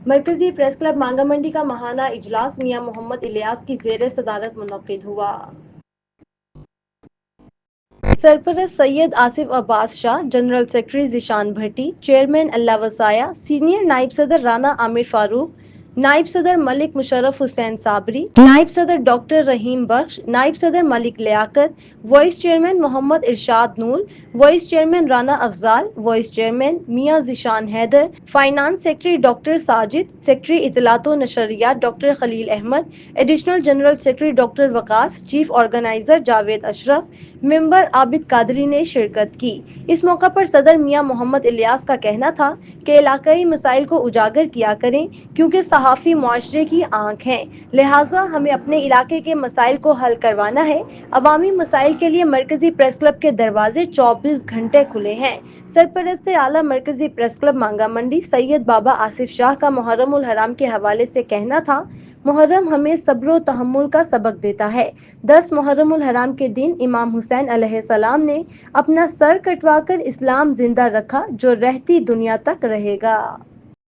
مرکزی press club مانگا منڈی کا ماہانہ اجلاس میاں محمد الیاس کی زیر صدارت منعقد ہوا۔ سرپرست سید آصف عباس شاہ، جنرل سیکرٹری ذیشان بھٹی، چیئرمین اللہ وسایہ، سینئر نائب صدر رانا عامر فاروق، نائب صدر ملک مشرف حسین صابری، نائب صدر ڈاکٹر رحیم بخش، نائب صدر Malik Liaquat, vice chairman Muhammad Irshad Noor, vice chairman Rana Afzaal, vice chairman Mian Zeeshan Haider, finance secretary doctor Sajid, secretary اطلاعات و نشریات doctor Khalil Ahmed, additional general secretary doctor Waqas, chief organiser Javed Ashraf, member Abid Qadri نے شرکت کی۔ اس موقع پر صدر میاں محمد الیاس کا کہنا تھا کہ علاقائی مسائل کو اجاگر کیا کریں کیونکہ صحافی معاشرے کی آنکھ ہیں، لہٰذا ہمیں اپنے علاقے کے مسائل کو حل کروانا ہے۔ عوامی مسائل کے لیے مرکزی پریس کلب کے دروازے 24 گھنٹے کھلے ہیں۔ سرپرست اعلیٰ مرکزی پریس کلب مانگا منڈی سید بابا آصف شاہ کا محرم الحرام کے حوالے سے کہنا تھا، محرم ہمیں صبر و تحمل کا سبق دیتا ہے۔ 10 محرم الحرام کے دن امام حسین علیہ السلام نے اپنا سر کٹوا کر اسلام زندہ رکھا جو رہتی دنیا تک رہے گا۔